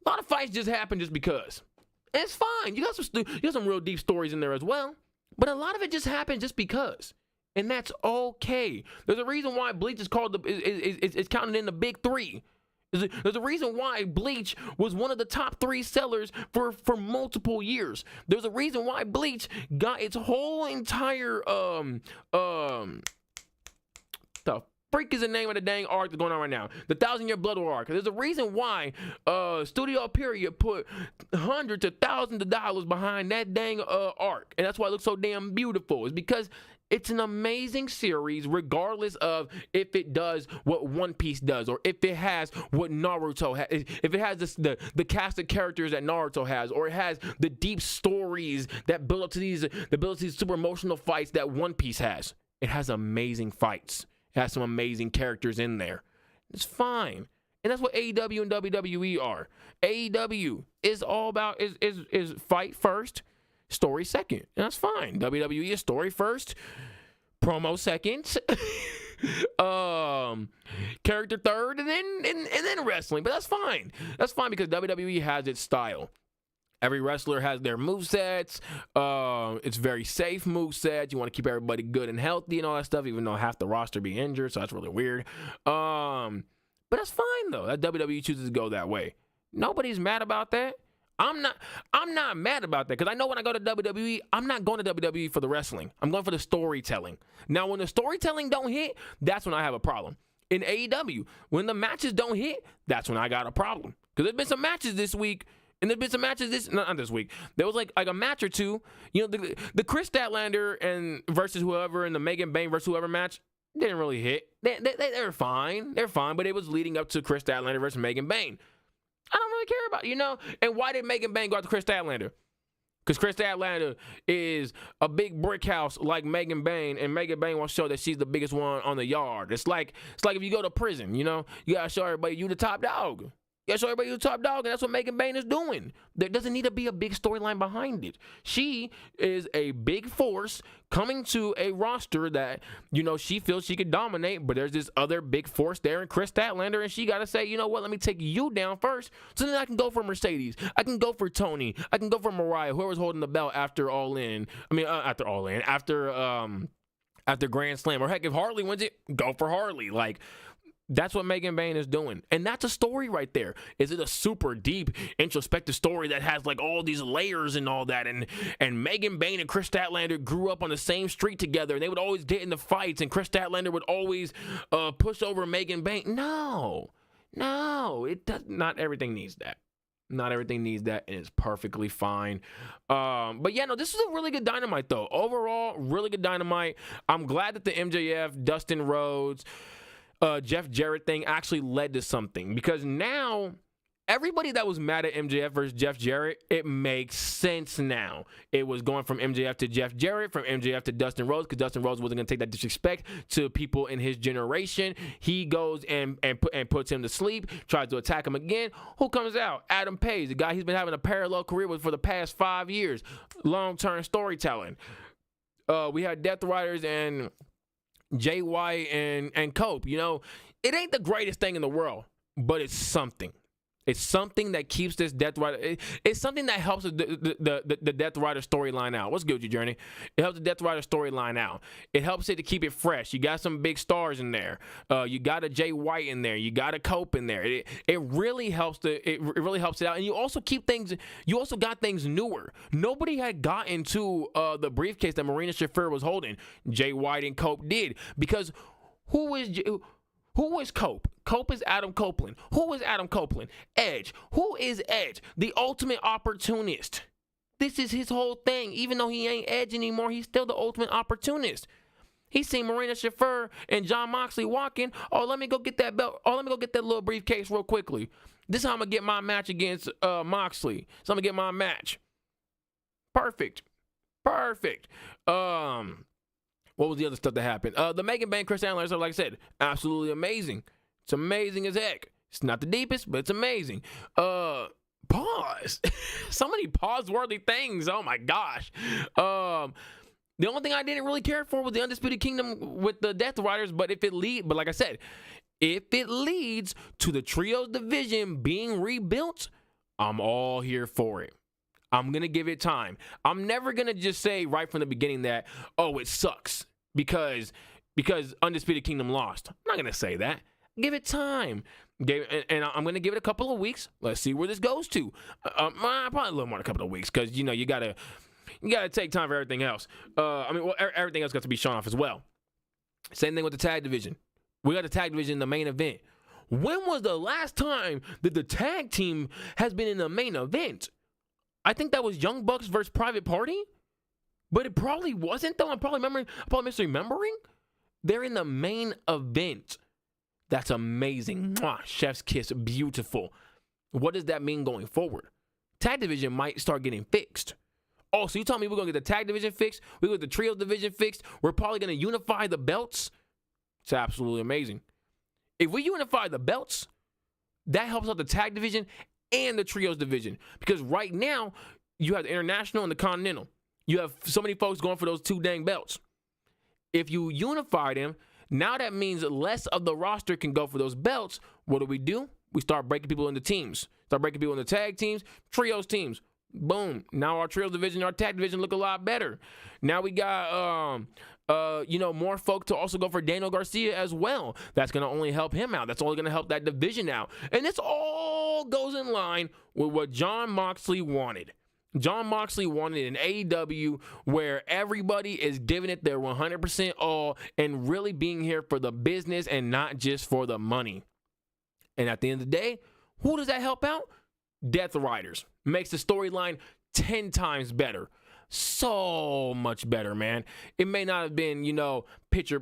A lot of fights just happen just because. And it's fine. You got some real deep stories in there as well. But a lot of it just happened just because. And that's okay. There's a reason why Bleach is called it's counted in the big three. There's a reason why Bleach was one of the top 3 sellers for multiple years. There's a reason why Bleach got its whole entire the freak is the name of the dang arc that's going on right now. The 1,000-Year Blood War arc. There's a reason why Studio Period put hundreds of thousands of dollars behind that dang arc. And that's why it looks so damn beautiful. It's because it's an amazing series, regardless of if it does what One Piece does, or if it has what Naruto has, if it has the cast of characters that Naruto has, or it has the deep stories that build up to these super emotional fights that One Piece has. It has amazing fights. It has some amazing characters in there. It's fine. And that's what AEW and WWE are. AEW is all about is fight first, story second. And that's fine. WWE is story first, promo second, character third, and then wrestling. But that's fine. That's fine because WWE has its style. Every wrestler has their movesets. It's very safe moveset. You want to keep everybody good and healthy and all that stuff, even though half the roster be injured, so that's really weird. But that's fine though. That WWE chooses to go that way. Nobody's mad about that. I'm not mad about that because I know when I go to WWE, I'm not going to WWE for the wrestling. I'm going for the storytelling. Now, when the storytelling don't hit, that's when I have a problem. In AEW, when the matches don't hit, that's when I got a problem. Because there's been some matches this week. And there's been some matches not this week. There was like a match or two. You know, the Chris Statlander and versus whoever and the Megan Bayne versus whoever match didn't really hit. They're fine. They're fine, but it was leading up to Chris Statlander versus Megan Bayne. I don't really care about it, you know? And why did Megan Bayne go after Chris Statlander? Because Chris Statlander is a big brick house like Megan Bayne, and Megan Bayne wants to show that she's the biggest one on the yard. It's like if you go to prison, you know? You got to show everybody you the top dog. You gotta show everybody you're the top dog, and that's what Megan Bayne is doing. There doesn't need to be a big storyline behind it. She is a big force coming to a roster that, you know, she feels she could dominate, but there's this other big force there in Chris Statlander, and she gotta say, you know what, let me take you down first, so then I can go for Mercedes. I can go for Tony. I can go for Mariah, whoever's holding the belt after All In. After Grand Slam. Or heck, if Harley wins it, go for Harley. Like, that's what Megan Bayne is doing. And that's a story right there. Is it a super deep, introspective story that has like all these layers and all that? And Megan Bayne and Chris Statlander grew up on the same street together, and they would always get in the fights, and Chris Statlander would always push over Megan Bayne. No, it does not. Everything needs that. Not everything needs that, and it's perfectly fine. But yeah, no, this is a really good Dynamite though. Overall, really good Dynamite. I'm glad that the MJF, Dustin Rhodes, Jeff Jarrett thing actually led to something, because now everybody that was mad at MJF versus Jeff Jarrett, it makes sense now. It was going from MJF to Jeff Jarrett, from MJF to Dustin Rhodes, because Dustin Rhodes wasn't going to take that disrespect to people in his generation. He goes and puts him to sleep, tries to attack him again. Who comes out? Adam Page, the guy he's been having a parallel career with for the past 5 years. Long-term storytelling. We had Death Riders and Jay White and Cope. You know, it ain't the greatest thing in the world, but it's something. It's something that keeps this Death Rider. It's something that helps the Death Rider storyline out. What's good, you Journey? It helps the Death Rider storyline out. It helps it to keep it fresh. You got some big stars in there. You got a Jay White in there. You got a Cope in there. It really helps it really helps it out. And you also keep things. You also got things newer. Nobody had gotten to the briefcase that Marina Shafir was holding. Jay White and Cope did, because who is Cope? Cope is Adam Copeland. Who is Adam Copeland? Edge. Who is Edge? The ultimate opportunist. This is his whole thing. Even though he ain't Edge anymore, he's still the ultimate opportunist. He's seen Marina Shafir and John Moxley walking. Oh, let me go get that belt. Oh, let me go get that little briefcase real quickly. This is how I'm going to get my match against Moxley. So I'm going to get my match. Perfect. What was the other stuff that happened? The Megan Bayne, Chris Statlander stuff, like I said, absolutely amazing. It's amazing as heck. It's not the deepest, but it's amazing. Pause. So many pause-worthy things. Oh, my gosh. The only thing I didn't really care for was the Undisputed Kingdom with the Death Riders, but like I said, if it leads to the Trios division being rebuilt, I'm all here for it. I'm going to give it time. I'm never going to just say right from the beginning that, oh, it sucks because Undisputed Kingdom lost. I'm not going to say that. Give it time. And I'm going to give it a couple of weeks. Let's see where this goes to. Probably a little more than a couple of weeks because, you got to take time for everything else. Everything else got to be shown off as well. Same thing with the tag division. We got the tag division in the main event. When was the last time that the tag team has been in the main event? I think that was Young Bucks versus Private Party. But it probably wasn't, though. I'm probably misremembering. They're in the main event. That's amazing. Mwah, chef's kiss. Beautiful. What does that mean going forward? Tag division might start getting fixed. Oh, so you tell me we're going to get the tag division fixed? We're going to get the trios division fixed? We're probably going to unify the belts? It's absolutely amazing. If we unify the belts, that helps out the tag division and the trios division. Because right now, you have the international and the continental. You have so many folks going for those two dang belts. If you unify them, now that means less of the roster can go for those belts. What do? We start breaking people into teams. Start breaking people into tag teams, trios teams. Boom. Now our trios division, our tag division look a lot better. Now we got, more folk to also go for Daniel Garcia as well. That's going to only help him out. That's only going to help that division out. And this all goes in line with what Jon Moxley wanted. Jon Moxley wanted an AEW where everybody is giving it their 100% all and really being here for the business and not just for the money. And at the end of the day, who does that help out? Death Riders. Makes the storyline 10 times better. So much better, man. It may not have been, picture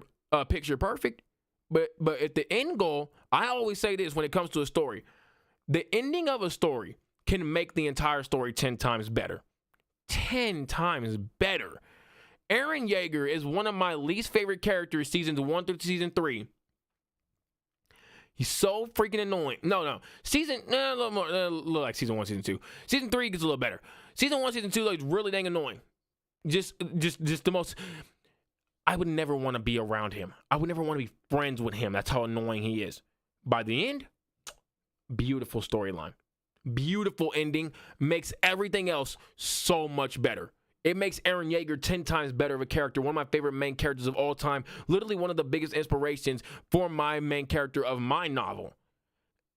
perfect, but at the end goal, I always say this when it comes to a story. The ending of a story can make the entire story 10 times better. 10 times better. Eren Yeager is one of my least favorite characters seasons 1 through season 3. He's so freaking annoying. No. A little more, a little like season 1, season 2. Season 3 gets a little better. Season 1, season 2 is really dang annoying. Just the most. I would never want to be around him. I would never want to be friends with him. That's how annoying he is. By the end, beautiful storyline. Beautiful ending. Makes everything else so much better. It makes Eren Yeager 10 times better of a character. One of my favorite main characters of all time. Literally one of the biggest inspirations for my main character of my novel.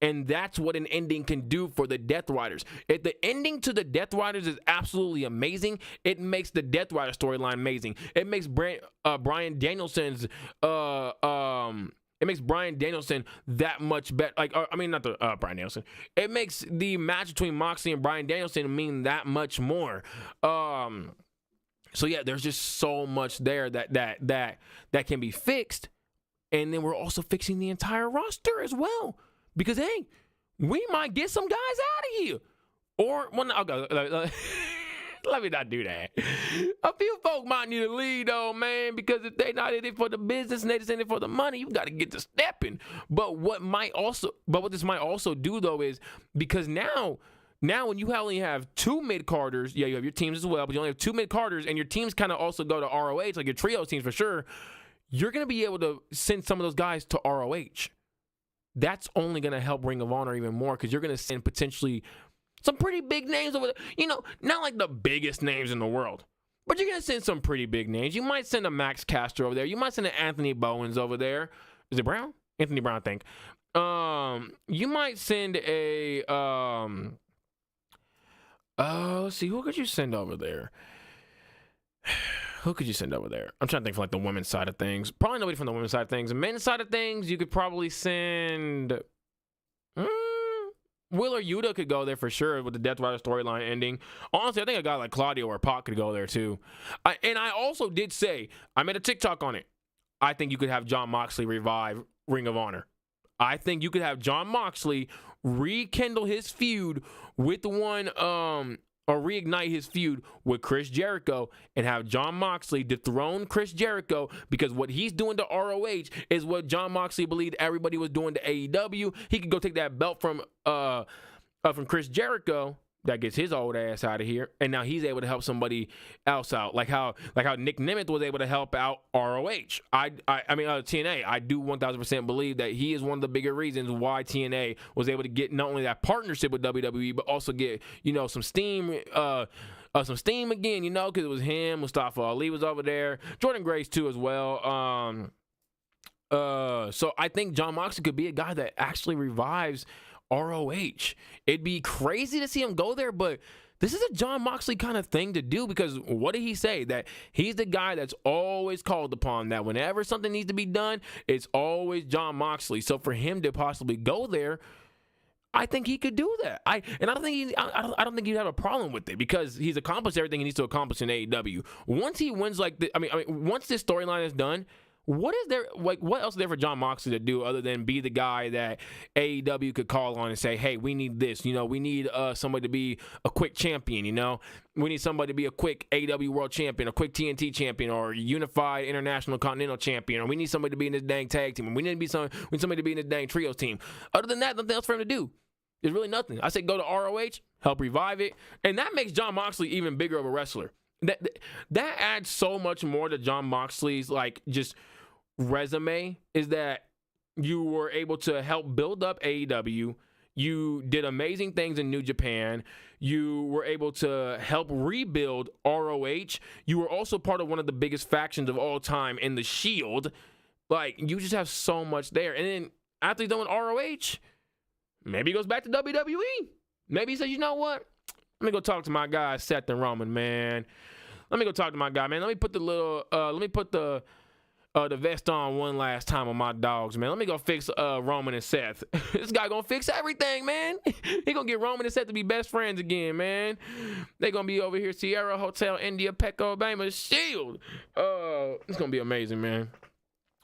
And that's what an ending can do for the Death Riders. If the ending to the Death Riders is absolutely amazing, it makes the Death Rider storyline amazing. It makes Bryan Danielson's that much better. Not the Bryan Danielson. It makes the match between Moxley and Bryan Danielson mean that much more. So yeah, there's just so much there that can be fixed, and then we're also fixing the entire roster as well. Because hey, we might get some guys out of here, or let me not do that. A few folk might need to lead though, man, because if they not in it for the business and they just in it for the money, you got to get to stepping. But what this might also do though is because now when you only have 2 mid-carders, yeah, you have your teams as well, but you only have 2 mid-carders, and your teams kind of also go to ROH, like your trios teams for sure, you're going to be able to send some of those guys to ROH. That's only going to help Ring of Honor even more because you're going to send potentially some pretty big names over there. Not like the biggest names in the world, but you're going to send some pretty big names. You might send a Max Caster over there. You might send an Anthony Bowens over there. Is it Brown? Anthony Brown, I think. You might send a... let's see. Who could you send over there? Who could you send over there? I'm trying to think for like the women's side of things. Probably nobody from the women's side of things. The men's side of things, you could probably send... Will or Yuta could go there for sure with the Death Rider storyline ending. Honestly, I think a guy like Claudio or Pac could go there too. And I also did say, I made a TikTok on it. I think you could have Jon Moxley revive Ring of Honor. I think you could have Jon Moxley rekindle his feud with the one or reignite his feud with Chris Jericho and have Jon Moxley dethrone Chris Jericho, because what he's doing to ROH is what Jon Moxley believed everybody was doing to AEW. He could go take that belt from Chris Jericho. That gets his old ass out of here, and now he's able to help somebody else out, like how Nick Nemeth was able to help out ROH. I mean TNA. I do 1000% believe that he is one of the bigger reasons why TNA was able to get not only that partnership with WWE, but also get some steam again. Because it was him, Mustafa Ali was over there, Jordan Grace too as well. So I think Jon Moxley could be a guy that actually revives ROH. It'd be crazy to see him go there, but this is a Jon Moxley kind of thing to do, because what did he say? That he's the guy that's always called upon, that whenever something needs to be done, it's always Jon Moxley. So for him to possibly go there, I think he could do that. I don't think he'd have a problem with it, because he's accomplished everything he needs to accomplish in AEW. Once he wins once this storyline is done, what else is there for Jon Moxley to do other than be the guy that AEW could call on and say, hey, we need this, we need somebody to be a quick champion, we need somebody to be a quick AEW world champion, a quick TNT champion, or unified international continental champion, or we need somebody to be in this dang tag team, and we need somebody to be in this dang trios team. Other than that, nothing else for him to do. There's really nothing. I say go to ROH, help revive it, and that makes Jon Moxley even bigger of a wrestler. That adds so much more to Jon Moxley's just resume, is that you were able to help build up AEW. You did amazing things in New Japan. You were able to help rebuild ROH. You were also part of one of the biggest factions of all time in the Shield. You just have so much there. And then after he's done with ROH, maybe he goes back to WWE. Maybe he says, you know what? Let me go talk to my guy Seth and Roman, man. Let me go talk to my guy, man. Let me put the vest on one last time on my dogs, man. Let me go fix Roman and Seth. This guy gonna fix everything, man. He gonna get Roman and Seth to be best friends again, man. They gonna be over here, Sierra Hotel, India, Petco, Bama, Shield. It's gonna be amazing, man.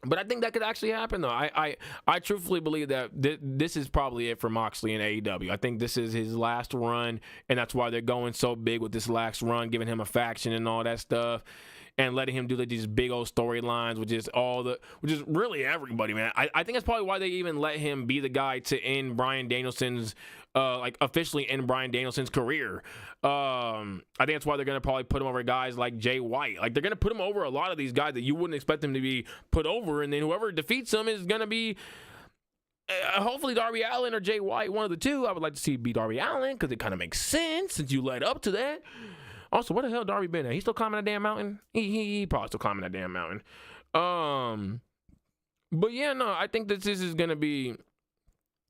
But I think that could actually happen, though. I truthfully believe that this is probably it for Moxley in AEW. I think this is his last run, and that's why they're going so big with this last run, giving him a faction and all that stuff, and letting him do these big old storylines, which is really everybody, man. I think that's probably why they even let him be the guy to end Bryan Danielson's, officially end Bryan Danielson's career. I think that's why they're going to probably put him over guys like Jay White. They're going to put him over a lot of these guys that you wouldn't expect him to be put over, and then whoever defeats him is going to be hopefully Darby Allin or Jay White, one of the two. I would like to see beat Darby Allin, because it kind of makes sense since you led up to that. Also, where the hell Darby been at? He still climbing that damn mountain? He probably still climbing that damn mountain. But yeah, no, I think that this is gonna be.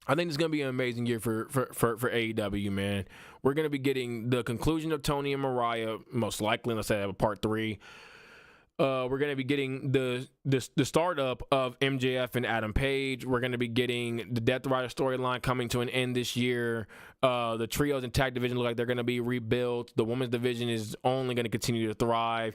I think it's gonna be an amazing year for AEW, man. We're gonna be getting the conclusion of Tony and Mariah, most likely. Let's say I have a part 3. We're going to be getting the startup of MJF and Adam Page. We're going to be getting the Death Rider storyline coming to an end this year. The trios and tag division look like they're going to be rebuilt. The women's division is only going to continue to thrive.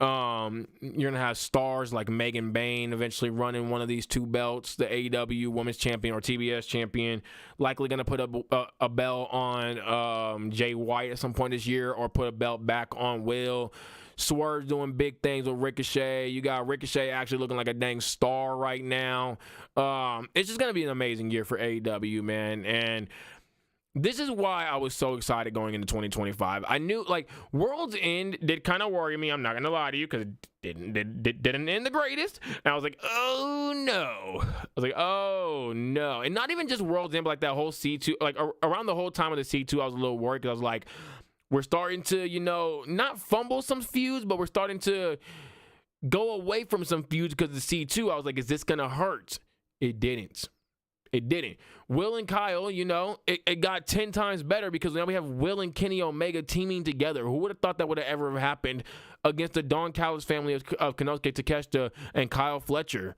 You're going to have stars like Megan Bayne eventually running one of these 2 belts, the AEW Women's Champion or TBS Champion. Likely going to put a belt on Jay White at some point this year, or put a belt back on Will. Swerve's doing big things with Ricochet. You got Ricochet actually looking like a dang star right now. It's just going to be an amazing year for AEW, man. And this is why I was so excited going into 2025. I knew, World's End did kind of worry me. I'm not going to lie to you, because it didn't end the greatest. And I was like, oh, no. And not even just World's End, but that whole C2. Around the whole time of the C2, I was a little worried, because I was like, we're starting to, not fumble some feuds, but we're starting to go away from some feuds because of the C2. I was like, is this going to hurt? It didn't. Will and Kyle, it got 10 times better, because now we have Will and Kenny Omega teaming together. Who would have thought that would have ever happened against the Don Callis family of Konosuke Takeshita and Kyle Fletcher?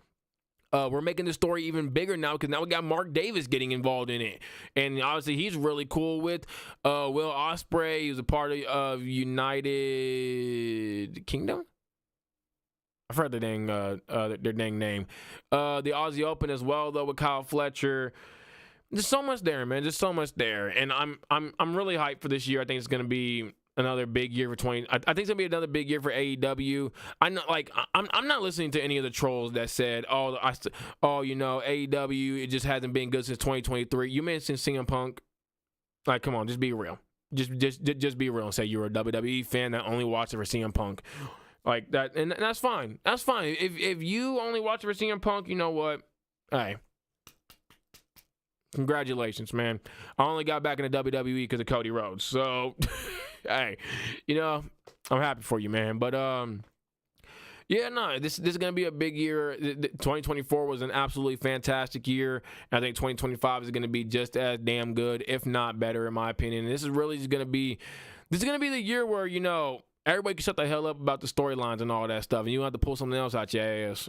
We're making the story even bigger now, because now we got Mark Davis getting involved in it. And obviously he's really cool with Will Ospreay. He was a part of United Kingdom. I forgot their dang name. The Aussie Open as well, though, with Kyle Fletcher. There's so much there, man. There's so much there. And I'm really hyped for this year. I think it's gonna be another big year for 20. I think it's gonna be another big year for AEW. I'm not listening to any of the trolls that said, you know, AEW, it just hasn't been good since 2023. You mentioned CM Punk. Like, come on, just be real. Just be real and say you're a WWE fan that only watches it for CM Punk. Like that, and that's fine. That's fine. If you only watch it for CM Punk, you know what? Hey. Congratulations, man. I only got back into WWE because of Cody Rhodes. So, hey, you know, I'm happy for you, man. But, yeah, no, this is going to be a big year. 2024 was an absolutely fantastic year. I think 2025 is going to be just as damn good, if not better, in my opinion. And this is really going to be the year where, you know, everybody can shut the hell up about the storylines and all that stuff, and you have to pull something else out your ass.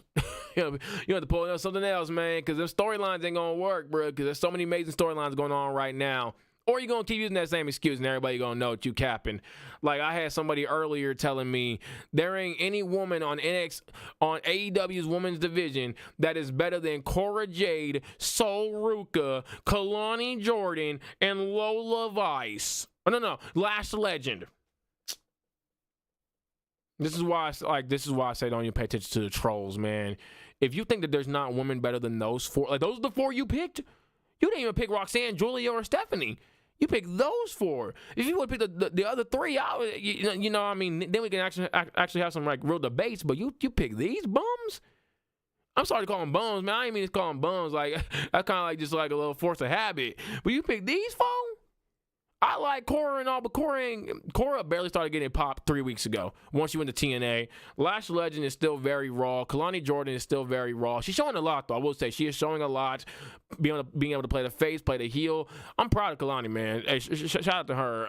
You have to pull something else, man, because them storylines ain't going to work, bro, because there's so many amazing storylines going on right now. Or you're going to keep using that same excuse, and everybody going to know what you capping. Like, I had somebody earlier telling me there ain't any woman on AEW's women's division that is better than Cora Jade, Sol Ruka, Kalani Jordan, and Lola Vice. Oh, no, Lash Legend. This is why I say don't even pay attention to the trolls, man. If you think that there's not women better than those four, like those are the four you picked. You didn't even pick Roxanne, Julia, or Stephanie. You picked those four. If you would pick the other three, you know, I mean, then we can actually have some like real debates. But you pick these bums. I'm sorry to call them bums, man. I ain't mean to call them bums. Like that's kind of like just like a little force of habit. But you pick these four. I like Cora and all, but Cora barely started getting popped 3 weeks ago. Once she went to TNA, Lash Legend is still very raw. Kalani Jordan is still very raw. She's showing a lot, though. I will say she is showing a lot. Being able to play the face, play the heel. I'm proud of Kalani, man. Hey, shout out to her.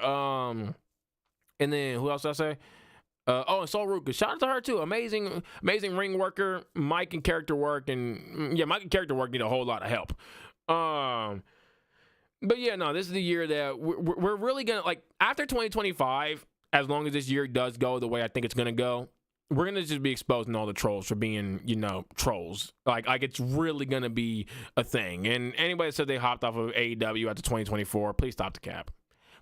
And then who else did I say? And Sol Ruka. Shout out to her too. Amazing ring worker. Mic and character work, and yeah, Mic and character work need a whole lot of help. But yeah, no, this is the year that we're really going to, like, after 2025, as long as this year does go the way I think it's going to go, we're going to just be exposing all the trolls for being, you know, trolls. Like it's really going to be a thing. And anybody that said they hopped off of AEW after 2024, please stop the cap.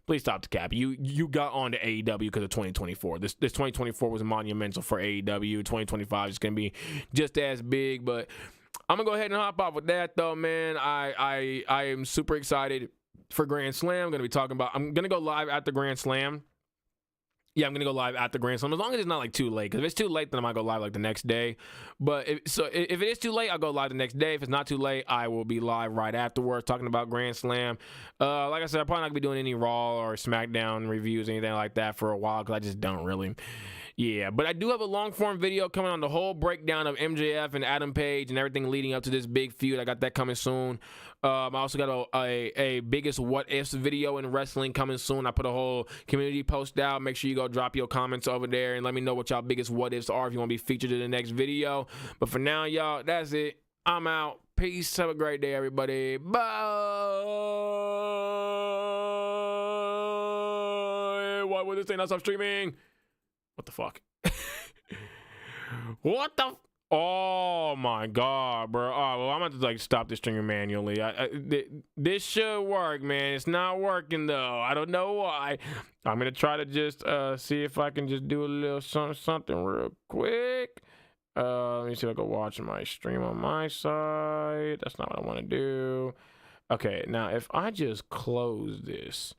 Please stop the cap. You got on to AEW because of 2024. This 2024 was monumental for AEW. 2025 is going to be just as big, but I'm gonna go ahead and hop off with that though, man. I am super excited for Grand Slam. I'm gonna go live at the Grand Slam. Yeah, I'm gonna go live at the Grand Slam as long as it's not like too late. Because if it's too late, then I might go live like the next day. But if it is too late, I'll go live the next day. If it's not too late, I will be live right afterwards talking about Grand Slam. Like I said, I'm probably not gonna be doing any Raw or SmackDown reviews, anything like that for a while because I just don't really. Yeah, but I do have a long-form video coming on the whole breakdown of MJF and Adam Page and everything leading up to this big feud. I got that coming soon. I also got a biggest what-ifs video in wrestling coming soon. I put a whole community post out. Make sure you go drop your comments over there and let me know what y'all biggest what-ifs are if you want to be featured in the next video. But for now, y'all, that's it. I'm out. Peace. Have a great day, everybody. Bye. Why would this thing not stop streaming? What the fuck? What the? Oh my god, bro. Oh, well, I'm gonna have to like stop this streaming manually. This should work, man. It's not working though. I don't know why. I'm gonna try to just see if I can just do a little something real quick. Let me see if I can watch my stream on my side. That's not what I want to do. Okay, now if I just close this,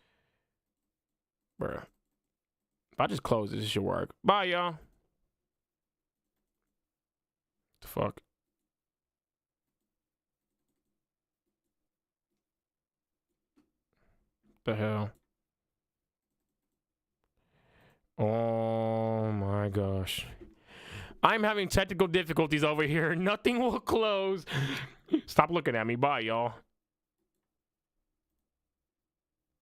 bro. If I just close this, it should work. Bye, y'all. The fuck? The hell? Oh my gosh. I'm having technical difficulties over here. Nothing will close. Stop looking at me. Bye, y'all.